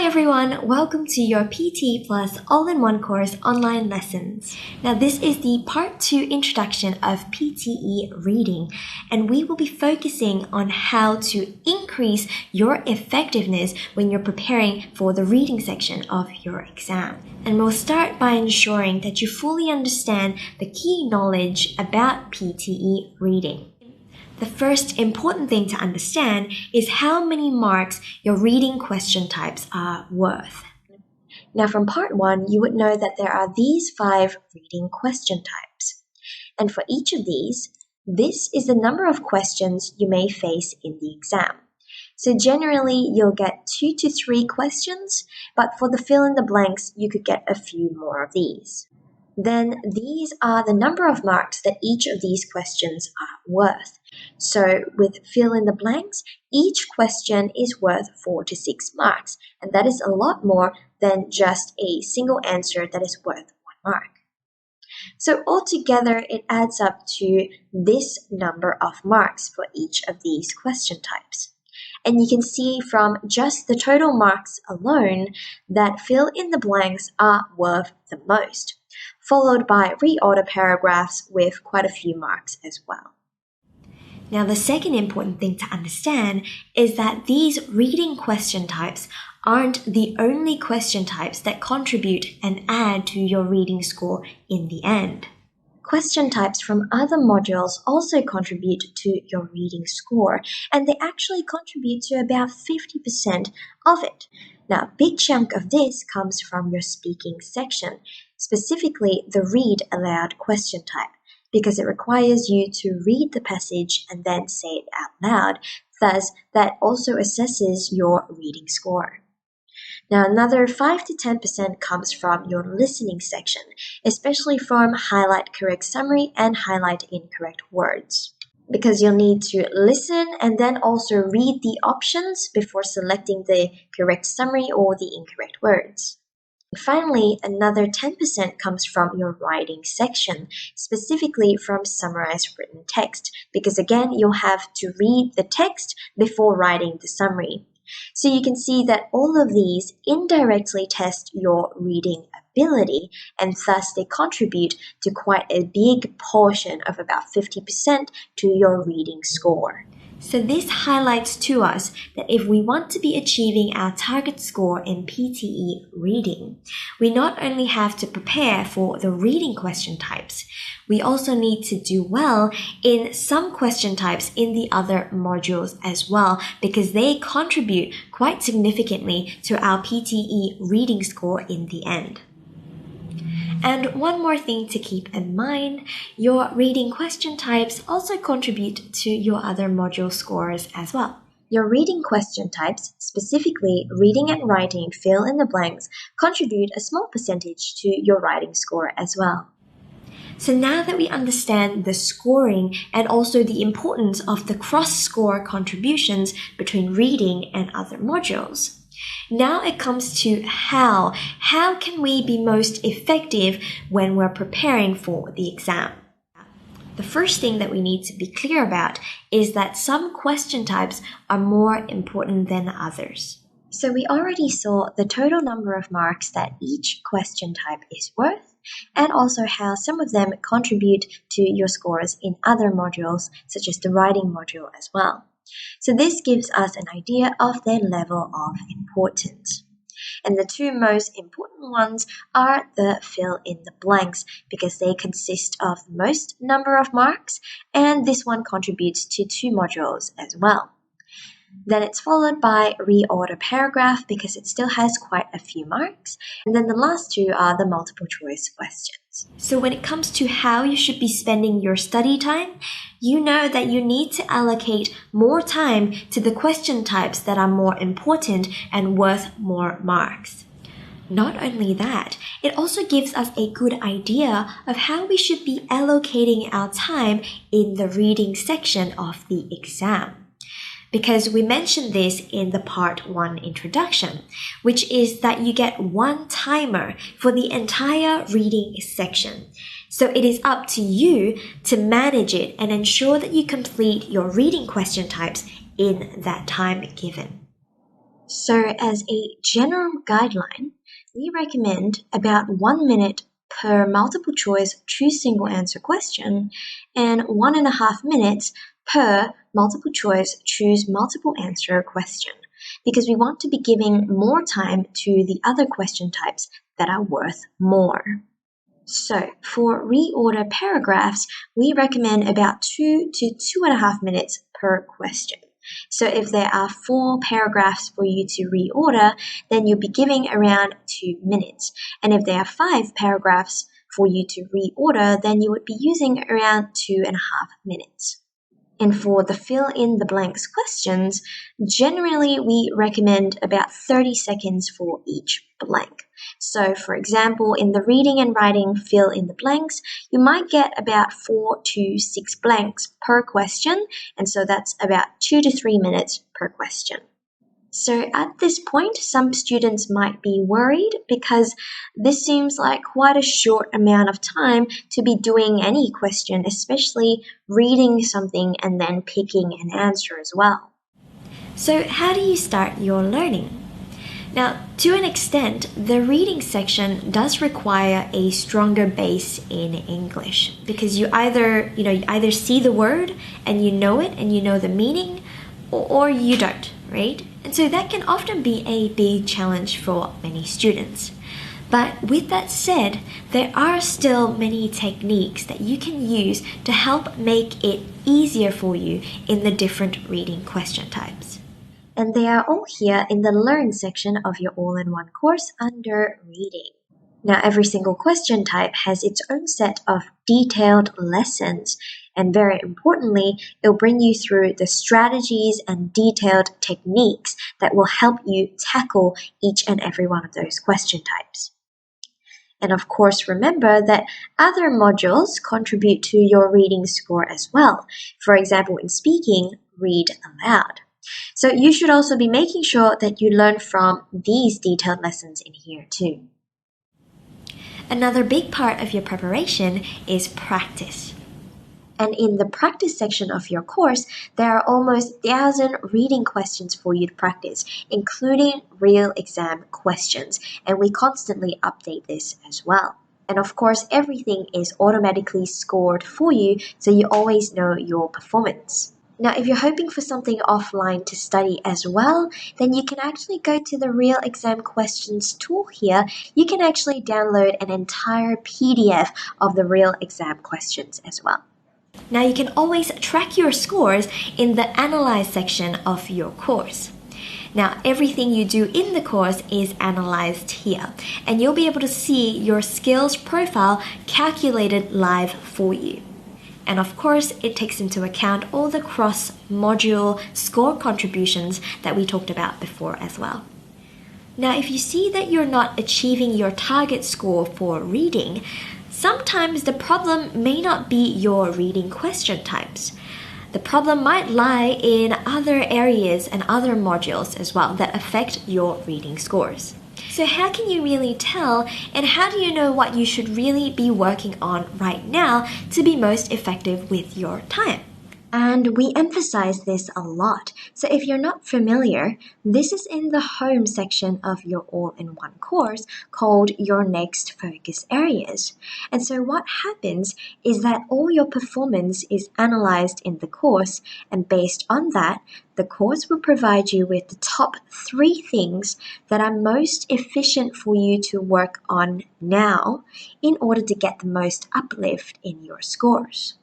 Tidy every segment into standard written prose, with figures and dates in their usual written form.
Hi everyone, welcome to your PTE Plus all-in-one course online lessons. Now this is the part 2 introduction of PTE Reading, and we will be focusing on how to increase your effectiveness when you're preparing for the reading section of your exam. And we'll start by ensuring that you fully understand the key knowledge about PTE Reading. The first important thing to understand is how many marks your reading question types are worth. Now from part 1, you would know that there are these 5 reading question types. And for each of these, this is the number of questions you may face in the exam. So generally, you'll get 2 to 3 questions, but for the fill in the blanks, you could get a few more of these. Then these are the number of marks that each of these questions are worth. So with fill in the blanks, each question is worth 4 to 6 marks, and that is a lot more than just a single answer that is worth 1 mark. So altogether, it adds up to this number of marks for each of these question types. And you can see from just the total marks alone that fill in the blanks are worth the most, followed by reorder paragraphs with quite a few marks as well. Now, the second important thing to understand is that these reading question types aren't the only question types that contribute and add to your reading score in the end. Question types from other modules also contribute to your reading score, and they actually contribute to about 50% of it. Now, a big chunk of this comes from your speaking section, specifically the read aloud question type, because it requires you to read the passage and then say it out loud. Thus, that also assesses your reading score. Now, another 5 to 10% comes from your listening section, especially from highlight correct summary and highlight incorrect words, because you'll need to listen and then also read the options before selecting the correct summary or the incorrect words. Finally, another 10% comes from your writing section, specifically from summarized written text, because again, you'll have to read the text before writing the summary. So you can see that all of these indirectly test your reading ability, and thus they contribute to quite a big portion of about 50% to your reading score. So this highlights to us that if we want to be achieving our target score in PTE Reading, we not only have to prepare for the reading question types, we also need to do well in some question types in the other modules as well, because they contribute quite significantly to our PTE Reading score in the end. And one more thing to keep in mind, your reading question types also contribute to your other module scores as well. Your reading question types, specifically reading and writing fill in the blanks, contribute a small percentage to your writing score as well. So now that we understand the scoring and also the importance of the cross-score contributions between reading and other modules, now it comes to how can we be most effective when we're preparing for the exam? The first thing that we need to be clear about is that some question types are more important than others. So we already saw the total number of marks that each question type is worth, and also how some of them contribute to your scores in other modules, such as the writing module as well. So this gives us an idea of their level of importance. And the two most important ones are the fill in the blanks, because they consist of the most number of marks, and this one contributes to 2 modules as well. Then it's followed by reorder paragraph, because it still has quite a few marks. And then the last 2 are the multiple choice questions. So when it comes to how you should be spending your study time, you know that you need to allocate more time to the question types that are more important and worth more marks. Not only that, it also gives us a good idea of how we should be allocating our time in the reading section of the exam. Because we mentioned this in the part 1 introduction, which is that you get 1 timer for the entire reading section. So it is up to you to manage it and ensure that you complete your reading question types in that time given. So as a general guideline, we recommend about 1 minute per multiple choice choose single answer question and 1.5 minutes per multiple choice choose multiple answer question, because we want to be giving more time to the other question types that are worth more. So for reorder paragraphs, we recommend about 2 to 2.5 minutes per question. So if there are 4 paragraphs for you to reorder, then you'll be giving around 2 minutes. And if there are 5 paragraphs for you to reorder, then you would be using around 2.5 minutes. And for the fill in the blanks questions, generally we recommend about 30 seconds for each blank. So for example, in the reading and writing fill in the blanks, you might get about 4 to 6 blanks per question, and so that's about 2 to 3 minutes per question. So at this point, some students might be worried because this seems like quite a short amount of time to be doing any question, especially reading something and then picking an answer as well. So how do you start your learning? Now, to an extent, the reading section does require a stronger base in English, because you either see the word and you know it and you know the meaning, or you don't, right? And so that can often be a big challenge for many students. But with that said, there are still many techniques that you can use to help make it easier for you in the different reading question types. And they are all here in the Learn section of your all-in-one course under Reading. Now, every single question type has its own set of detailed lessons, and very importantly, it'll bring you through the strategies and detailed techniques that will help you tackle each and every one of those question types. And of course, remember that other modules contribute to your reading score as well. For example, in speaking, read aloud. So you should also be making sure that you learn from these detailed lessons in here too. Another big part of your preparation is practice. And in the practice section of your course, there are almost 1,000 reading questions for you to practice, including real exam questions. And we constantly update this as well. And of course, everything is automatically scored for you, so you always know your performance. Now, if you're hoping for something offline to study as well, then you can actually go to the Real Exam Questions tool here. You can actually download an entire PDF of the Real Exam Questions as well. Now, you can always track your scores in the Analyze section of your course. Now, everything you do in the course is analyzed here, and you'll be able to see your skills profile calculated live for you. And of course, it takes into account all the cross-module score contributions that we talked about before as well. Now, if you see that you're not achieving your target score for reading, sometimes the problem may not be your reading question types. The problem might lie in other areas and other modules as well that affect your reading scores. So how can you really tell, and how do you know what you should really be working on right now to be most effective with your time? And we emphasize this a lot. So if you're not familiar, this is in the home section of your all-in-one course called Your Next Focus Areas. And so what happens is that all your performance is analyzed in the course, and based on that, the course will provide you with the top 3 things that are most efficient for you to work on now in order to get the most uplift in your scores.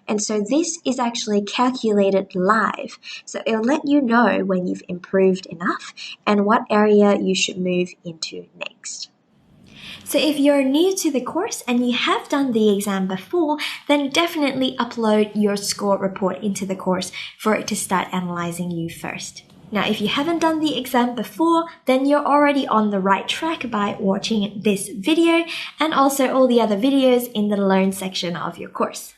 And so this is actually calculated live. So it'll let you know when you've improved enough and what area you should move into next. So if you're new to the course and you have done the exam before, then definitely upload your score report into the course for it to start analyzing you first. Now, if you haven't done the exam before, then you're already on the right track by watching this video and also all the other videos in the Learn section of your course.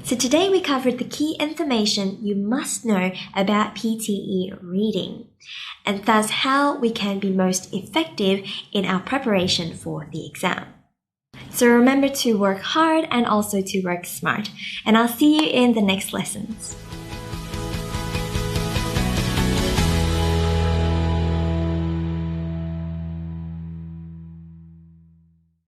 So today we covered the key information you must know about PTE reading, and thus how we can be most effective in our preparation for the exam. So remember to work hard and also to work smart, and I'll see you in the next lessons.